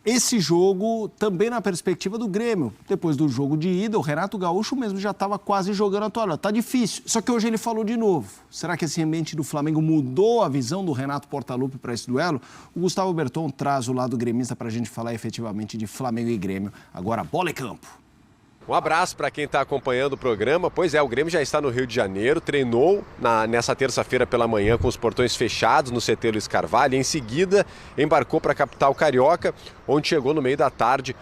esse jogo também na perspectiva do Grêmio. Depois do jogo de ida, o Renato Gaúcho mesmo já estava quase jogando a toalha. Tá difícil. Só que hoje ele falou de novo. Será que esse ambiente do Flamengo mudou a visão do Renato Portaluppi para esse duelo? O Gustavo Berton traz o lado gremista para a gente falar efetivamente de Flamengo e Grêmio. Agora, bola e campo. Um abraço para quem está acompanhando o programa. Pois é, o Grêmio já está no Rio de Janeiro, treinou nessa terça-feira pela manhã com os portões fechados no CT Luiz Carvalho. Em seguida, embarcou para a capital carioca, onde chegou no meio da tarde,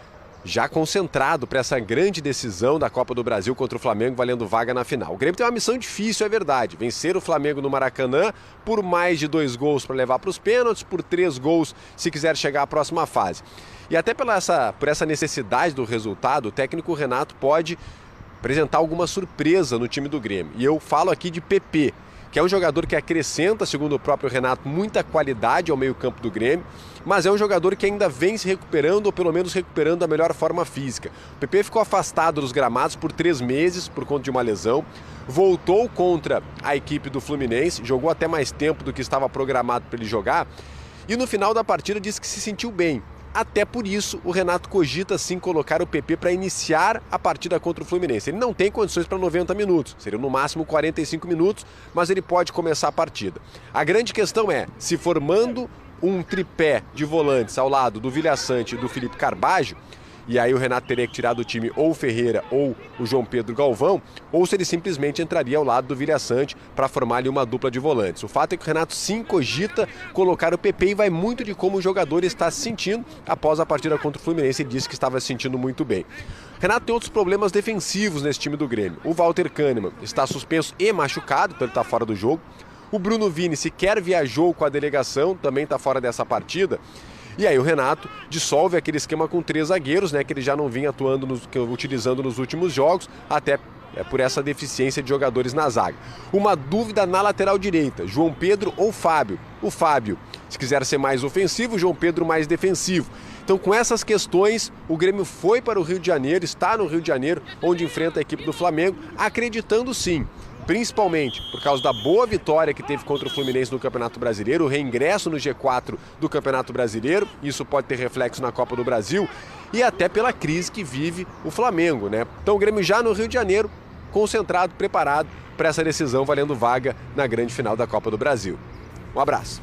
já concentrado para essa grande decisão da Copa do Brasil contra o Flamengo, valendo vaga na final. O Grêmio tem uma missão difícil, é verdade. Vencer o Flamengo no Maracanã por mais de 2 gols para levar para os pênaltis, por 3 gols se quiser chegar à próxima fase. E até por essa necessidade do resultado, o técnico Renato pode apresentar alguma surpresa no time do Grêmio. E eu falo aqui de PP, que é um jogador que acrescenta, segundo o próprio Renato, muita qualidade ao meio-campo do Grêmio, mas é um jogador que ainda vem se recuperando, ou pelo menos recuperando a melhor forma física. O PP ficou afastado dos gramados por 3 meses por conta de uma lesão, voltou contra a equipe do Fluminense, jogou até mais tempo do que estava programado para ele jogar, e no final da partida disse que se sentiu bem. Até por isso, o Renato cogita sim colocar o PP para iniciar a partida contra o Fluminense. Ele não tem condições para 90 minutos, seriam no máximo 45 minutos, mas ele pode começar a partida. A grande questão é, se formando um tripé de volantes ao lado do Vilha Sante e do Felipe Carbajo, e aí o Renato teria que tirar do time ou o Ferreira ou o João Pedro Galvão, ou se ele simplesmente entraria ao lado do Vilha Sante para formar ali uma dupla de volantes. O fato é que o Renato sim cogita colocar o PP e vai muito de como o jogador está se sentindo após a partida contra o Fluminense. Ele disse que estava se sentindo muito bem. O Renato tem outros problemas defensivos nesse time do Grêmio. O Walter Kahneman está suspenso e machucado, então ele está fora do jogo. O Bruno Vini sequer viajou com a delegação, também está fora dessa partida. E aí o Renato dissolve aquele esquema com 3 zagueiros, né, que ele já não vinha utilizando nos últimos jogos, até por essa deficiência de jogadores na zaga. Uma dúvida na lateral direita, João Pedro ou Fábio? O Fábio, se quiser ser mais ofensivo, o João Pedro mais defensivo. Então, com essas questões, o Grêmio foi para o Rio de Janeiro, está no Rio de Janeiro, onde enfrenta a equipe do Flamengo, acreditando sim, principalmente por causa da boa vitória que teve contra o Fluminense no Campeonato Brasileiro, o reingresso no G4 do Campeonato Brasileiro, isso pode ter reflexo na Copa do Brasil, e até pela crise que vive o Flamengo, né? Então o Grêmio já no Rio de Janeiro, concentrado, preparado para essa decisão, valendo vaga na grande final da Copa do Brasil. Um abraço.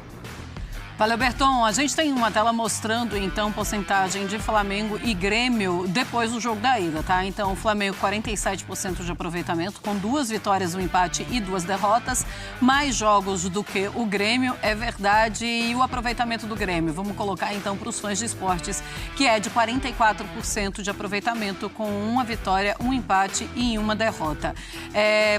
Valeu, Berton. A gente tem uma tela mostrando, então, porcentagem de Flamengo e Grêmio depois do jogo da ida, tá? Então, o Flamengo, 47% de aproveitamento, com 2 vitórias, um empate e 2 derrotas. Mais jogos do que o Grêmio, é verdade. E o aproveitamento do Grêmio, vamos colocar, então, para os fãs de esportes, que é de 44% de aproveitamento, com 1 vitória, 1 empate e 1 derrota.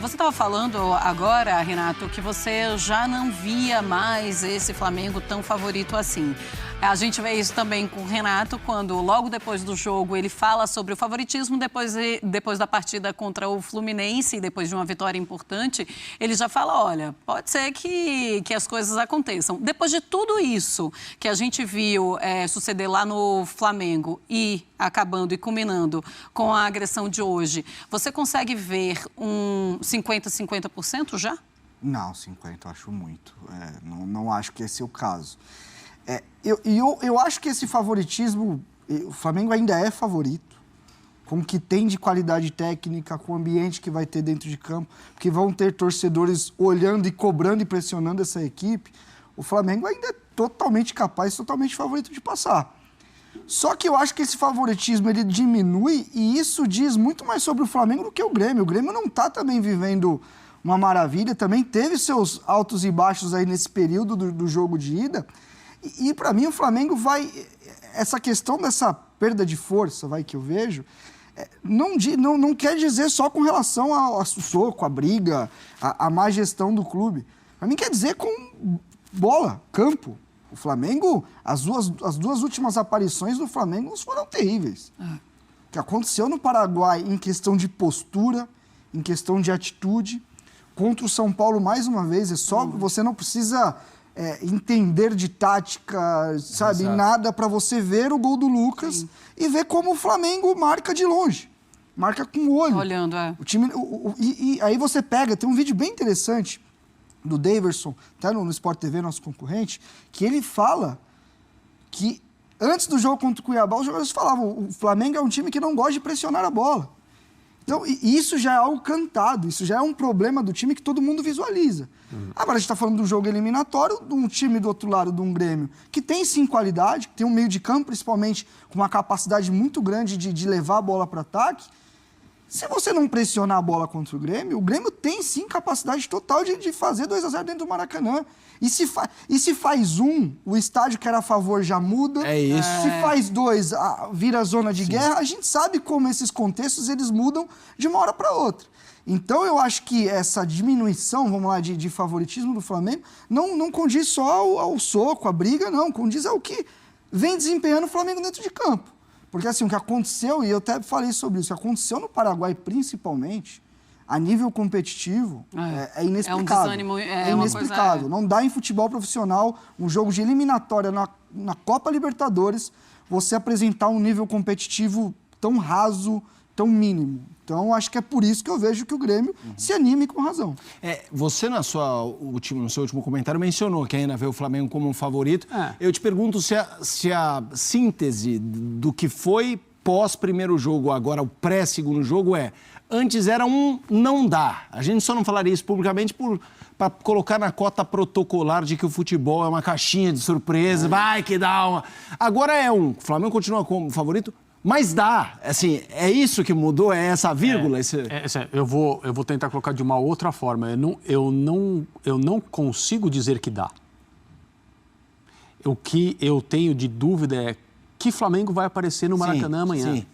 Você estava falando agora, Renato, que você já não via mais esse Flamengo tão favorito assim. A gente vê isso também com o Renato, quando logo depois do jogo ele fala sobre o favoritismo, depois da partida contra o Fluminense, depois de uma vitória importante, ele já fala, olha, pode ser que as coisas aconteçam. Depois de tudo isso que a gente viu suceder lá no Flamengo e acabando e culminando com a agressão de hoje, você consegue ver um 50% já? Não, 50 eu acho muito. Não acho que esse é o caso. Eu acho que esse favoritismo, o Flamengo ainda é favorito, com o que tem de qualidade técnica, com o ambiente que vai ter dentro de campo, porque vão ter torcedores olhando e cobrando e pressionando essa equipe. O Flamengo ainda é totalmente capaz, totalmente favorito de passar. Só que eu acho que esse favoritismo ele diminui e isso diz muito mais sobre o Flamengo do que o Grêmio. O Grêmio não está também vivendo uma maravilha, também teve seus altos e baixos aí nesse período do jogo de ida. E para mim o Flamengo vai... Essa questão dessa perda de força que eu vejo, não quer dizer só com relação ao soco, à briga, à má gestão do clube. Para mim quer dizer com bola, campo. O Flamengo, as duas últimas aparições do Flamengo foram terríveis. O que aconteceu no Paraguai em questão de postura, em questão de atitude, contra o São Paulo, mais uma vez, você não precisa entender de tática, sabe, nada para você ver o gol do Lucas e ver como o Flamengo marca de longe. Marca com o olho. Olhando, O time, e aí você pega, tem um vídeo bem interessante do Daverson, até no Sport TV, nosso concorrente, que ele fala que Antes do jogo contra o Cuiabá, os jogadores falavam, o Flamengo é um time que não gosta de pressionar a bola. Então, isso já é algo cantado, isso já é um problema do time que todo mundo visualiza. Agora, a gente está falando do jogo eliminatório, de um time do outro lado, de um Grêmio, que tem sim qualidade, que tem um meio de campo, principalmente, com uma capacidade muito grande de levar a bola para o ataque. Se você não pressionar a bola contra o Grêmio tem sim capacidade total de fazer 2-0 dentro do Maracanã. E se faz o estádio que era a favor já muda. É isso. Se faz 2, vira zona de guerra. A gente sabe como esses contextos eles mudam de uma hora para outra. Então, eu acho que essa diminuição, vamos lá, de favoritismo do Flamengo, não condiz só ao soco, à briga, não. Condiz ao que vem desempenhando o Flamengo dentro de campo. Porque, assim, o que aconteceu, e eu até falei sobre isso, o que aconteceu no Paraguai, principalmente, a nível competitivo, é inexplicável. É um desânimo, é inexplicável. Não dá em futebol profissional, um jogo de eliminatória na Copa Libertadores, você apresentar um nível competitivo tão raso, tão mínimo. Então, acho que é por isso que eu vejo que o Grêmio se anime com razão. Você, no seu último comentário, mencionou que ainda vê o Flamengo como um favorito. Eu te pergunto se a síntese do que foi pós-primeiro jogo, agora o pré-segundo jogo, antes era não dá. A gente só não falaria isso publicamente para colocar na cota protocolar de que o futebol é uma caixinha de surpresa, vai que dá uma... Agora o Flamengo continua como favorito, mas dá, assim, é isso que mudou, é essa vírgula? Eu vou tentar colocar de uma outra forma. Eu não consigo dizer que dá. O que eu tenho de dúvida é que Flamengo vai aparecer no Maracanã amanhã. Sim.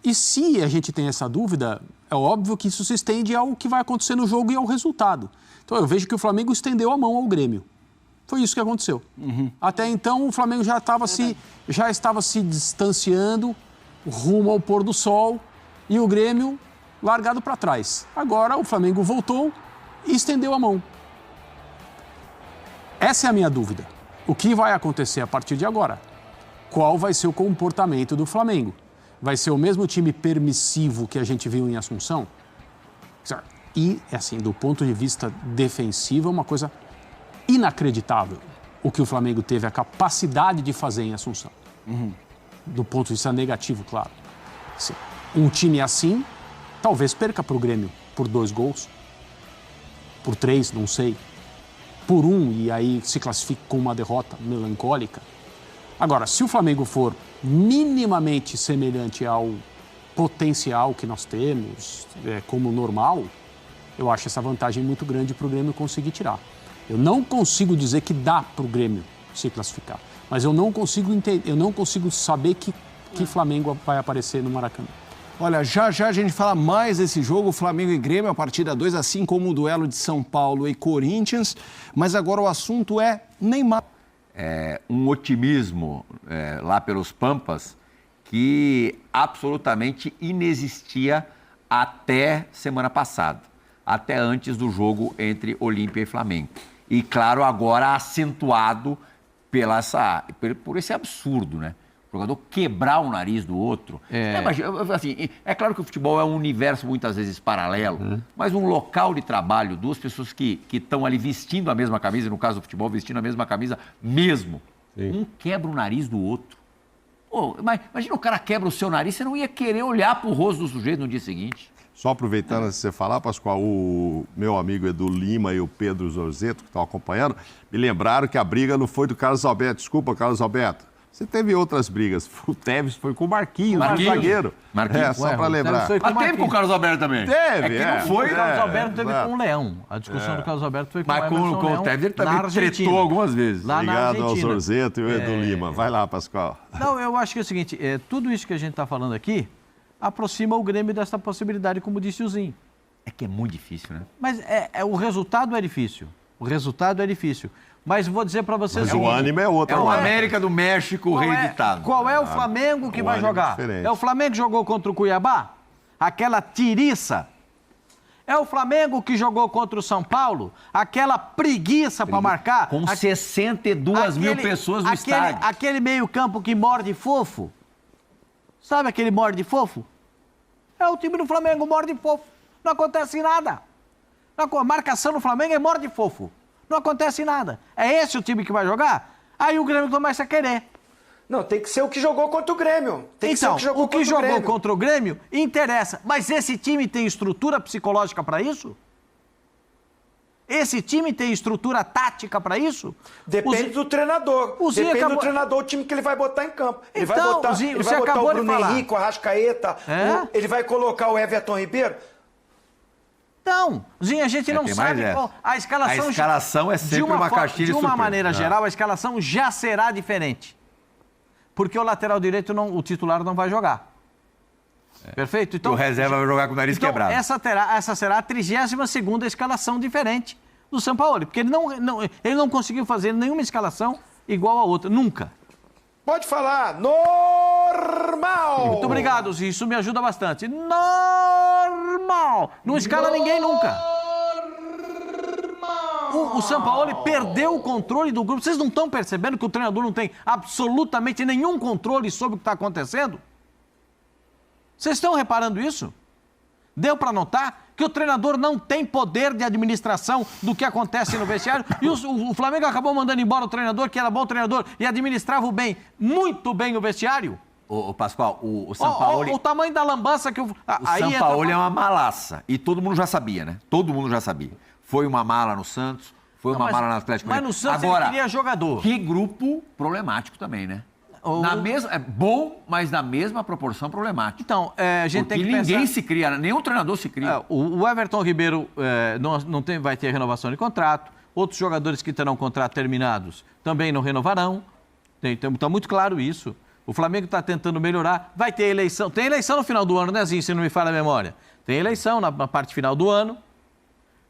E se a gente tem essa dúvida, é óbvio que isso se estende ao que vai acontecer no jogo e ao resultado. Então eu vejo que o Flamengo estendeu a mão ao Grêmio. Foi isso que aconteceu. Até então o Flamengo já estava se distanciando rumo ao pôr do sol e o Grêmio largado para trás. Agora o Flamengo voltou e estendeu a mão. Essa é a minha dúvida. O que vai acontecer a partir de agora? Qual vai ser o comportamento do Flamengo? Vai ser o mesmo time permissivo que a gente viu em Assunção? E, assim, do ponto de vista defensivo, é uma coisa inacreditável o que o Flamengo teve a capacidade de fazer em Assunção. Do ponto de vista negativo, claro. Assim, um time assim, talvez perca para o Grêmio por 2 gols, por 3, não sei, por 1, e aí se classifica com uma derrota melancólica. Agora, se o Flamengo for minimamente semelhante ao potencial que nós temos, como normal, eu acho essa vantagem muito grande para o Grêmio conseguir tirar. Eu não consigo dizer que dá para o Grêmio se classificar. Mas eu não consigo saber que Flamengo vai aparecer no Maracanã. Olha, já a gente fala mais desse jogo, Flamengo e Grêmio, a partida 2, assim como o duelo de São Paulo e Corinthians. Mas agora o assunto é Neymar. Um otimismo lá pelos Pampas que absolutamente inexistia até semana passada, até antes do jogo entre Olímpia e Flamengo. E, claro, agora acentuado por esse absurdo, né? O jogador quebrar o nariz do outro. Assim, é claro que o futebol é um universo muitas vezes paralelo, mas um local de trabalho, 2 pessoas que estão ali vestindo a mesma camisa, no caso do futebol, vestindo a mesma camisa mesmo. Sim. Um quebra o nariz do outro. Pô, imagina o cara quebra o seu nariz, você não ia querer olhar pro rosto do sujeito no dia seguinte. Só aproveitando antes de você falar, Pascoal, o meu amigo Edu Lima e o Pedro Zorzeto, que estão acompanhando, me lembraram que a briga não foi do Carlos Alberto. Desculpa, Carlos Alberto. Você teve outras brigas. O Tevez foi com o Marquinhos, zagueiro. Marquinhos. Só para lembrar. Mas teve com o Carlos Alberto também. Teve, não foi. O Carlos Alberto teve com o Leão. A discussão do Carlos Alberto foi com o Emerson Leão. Mas com o Tevez ele também tretou algumas vezes. Obrigado ao Zorzeto e ao Edu Lima. Vai lá, Pascoal. Não, eu acho que é o seguinte, tudo isso que a gente está falando aqui aproxima o Grêmio dessa possibilidade, como disse o Zinho. É que é muito difícil, né? Mas o resultado é difícil. O resultado é difícil. Mas vou dizer para vocês... Mas o ânimo é outro. É o América do México reeditado. Qual é o Flamengo que vai jogar? Diferente. É o Flamengo que jogou contra o Cuiabá? Aquela tiriça? É o Flamengo que jogou contra o São Paulo? Aquela preguiça para marcar? Com 62 mil pessoas no estádio. Aquele meio-campo que morde fofo? Sabe aquele morde fofo? É o time do Flamengo, morde fofo. Não acontece nada. A marcação do Flamengo é morde fofo. Não acontece nada. É esse o time que vai jogar? Aí o Grêmio começa a querer. Não, tem que ser o que jogou contra o Grêmio. Tem que ser Então, o que jogou contra o Grêmio interessa. Mas esse time tem estrutura psicológica para isso? Esse time tem estrutura tática para isso? Depende do treinador. Depende do treinador, o time que ele vai botar em campo. Ele vai botar, Zinho, ele vai botar o Bruno Henrique, o Arrascaeta, É? ele vai colocar o Everton Ribeiro. Não, Zinho, a gente não tem sabe mais qual. A escalação, A escalação é sempre uma caixinha de De uma surpresa. maneira geral, a escalação já será diferente. Porque o lateral direito, o titular não vai jogar. Perfeito? O reserva vai jogar com o nariz então, quebrado. essa será a 32ª escalação diferente do Sampaoli. Porque ele não conseguiu fazer nenhuma escalação igual a outra. Nunca. Pode falar. Normal. Muito obrigado, Zinho. Isso me ajuda bastante. Normal. Não escala ninguém nunca. O Sampaoli perdeu o controle do grupo. Vocês não estão percebendo que o treinador não tem absolutamente nenhum controle sobre o que está acontecendo? Vocês estão reparando isso? Deu para notar que o treinador não tem poder de administração do que acontece no vestiário. E o Flamengo acabou mandando embora o treinador, que era bom treinador, e administrava muito bem o vestiário. Ô, Pascoal, o Sampaoli... O tamanho da lambança que O Sampaoli é uma malaça. E todo mundo já sabia, né? Todo mundo já sabia. Foi uma mala no Santos, foi uma mala no Atlético Mas Mineiro. no Santos Agora, ele queria jogador. Que grupo problemático também, né? É bom, mas na mesma proporção problemático. Então, a gente Porque tem que ninguém pensar... se cria, nenhum treinador se cria. O Everton Ribeiro vai ter renovação de contrato. Outros jogadores que terão contrato terminados também não renovarão. Está muito claro isso. O Flamengo está tentando melhorar. Vai ter eleição. Tem eleição no final do ano, né, Zinho? Se não me falha a memória. Tem eleição na parte final do ano.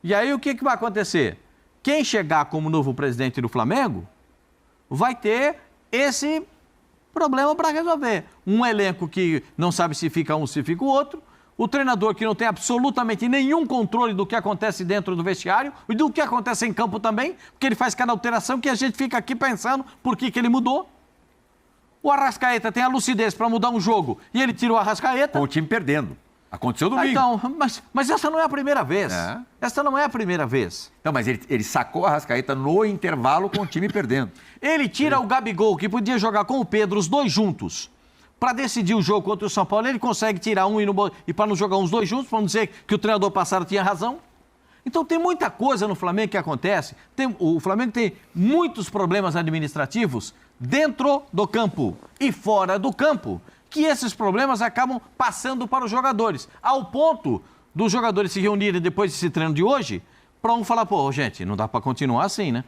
E aí o que vai acontecer? Quem chegar como novo presidente do Flamengo vai ter esse problema para resolver. Um elenco que não sabe se fica um, se fica o outro. O treinador que não tem absolutamente nenhum controle do que acontece dentro do vestiário e do que acontece em campo também, porque ele faz cada alteração que a gente fica aqui pensando por que ele mudou. O Arrascaeta tem a lucidez para mudar um jogo e ele tirou o Arrascaeta. Com o time perdendo. Aconteceu domingo. Então, mas essa não é a primeira vez. Essa não é a primeira vez. Não, mas ele sacou a Arrascaeta no intervalo com o time perdendo. Ele tira o Gabigol, que podia jogar com o Pedro, os dois juntos, para decidir o jogo contra o São Paulo. Ele consegue tirar um e para não jogar os dois juntos, para não dizer que o treinador passado tinha razão. Então tem muita coisa no Flamengo que acontece. O Flamengo tem muitos problemas administrativos dentro do campo e fora do campo, que esses problemas acabam passando para os jogadores, ao ponto dos jogadores se reunirem depois desse treino de hoje, para um falar, pô, gente, não dá para continuar assim, né?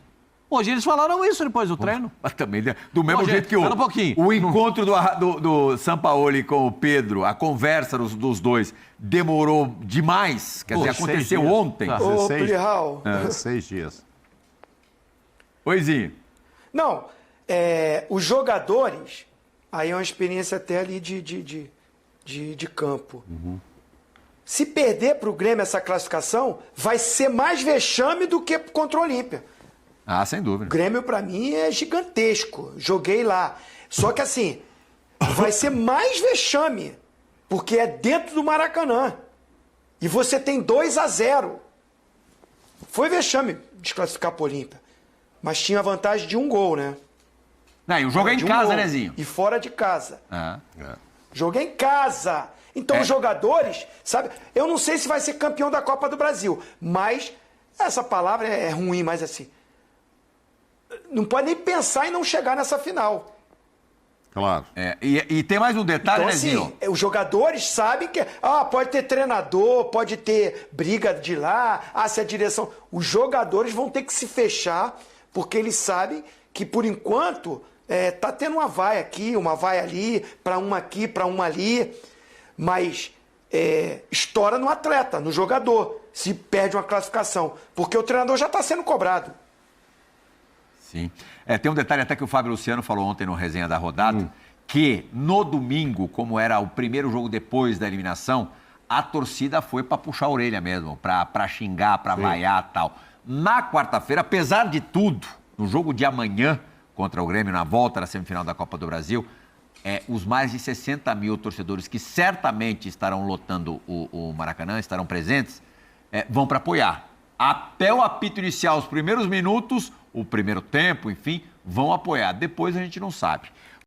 Hoje eles falaram isso depois do treino. Mas também, do mesmo jeito que o encontro do Sampaoli com o Pedro, a conversa dos dois, demorou demais. Quer dizer, aconteceu ontem. Ô, Plihal. 6 dias. Oizinho. Não, os jogadores, aí é uma experiência até ali de campo. Uhum. Se perder para o Grêmio essa classificação, vai ser mais vexame do que contra o Olímpia. Ah, sem O dúvida. Grêmio, para mim, é gigantesco. Joguei lá. Só que, assim, vai ser mais vexame, porque é dentro do Maracanã. E você tem 2-0. Foi vexame desclassificar para o Olímpia. Mas tinha a vantagem de um gol, né? Não, e o jogo é em casa, né, Zinho? E fora de casa. Ah. Jogo é em casa. Então, os jogadores, sabe? Eu não sei se vai ser campeão da Copa do Brasil, mas essa palavra é ruim, mas assim, não pode nem pensar em não chegar nessa final. Claro. E tem mais um detalhe, Então, né, assim, Zinho? os jogadores sabem que pode ter treinador, pode ter briga de lá, se a direção... Os jogadores vão ter que se fechar, porque eles sabem que, por enquanto, tá tendo uma vaia aqui, uma vaia ali, para uma aqui, para uma ali, mas estoura no atleta, no jogador, se perde uma classificação, porque o treinador já está sendo cobrado. Sim. Tem um detalhe até que o Fábio Luciano falou ontem no Resenha da Rodada, que no domingo, como era o primeiro jogo depois da eliminação, a torcida foi para puxar a orelha mesmo, para xingar, para vaiar e tal. Na quarta-feira, apesar de tudo, no jogo de amanhã contra o Grêmio, na volta da semifinal da Copa do Brasil, os mais de 60 mil torcedores que certamente estarão lotando o Maracanã, estarão presentes, vão para apoiar. Até o apito inicial, os primeiros minutos, o primeiro tempo, enfim, vão apoiar. Depois a gente não sabe.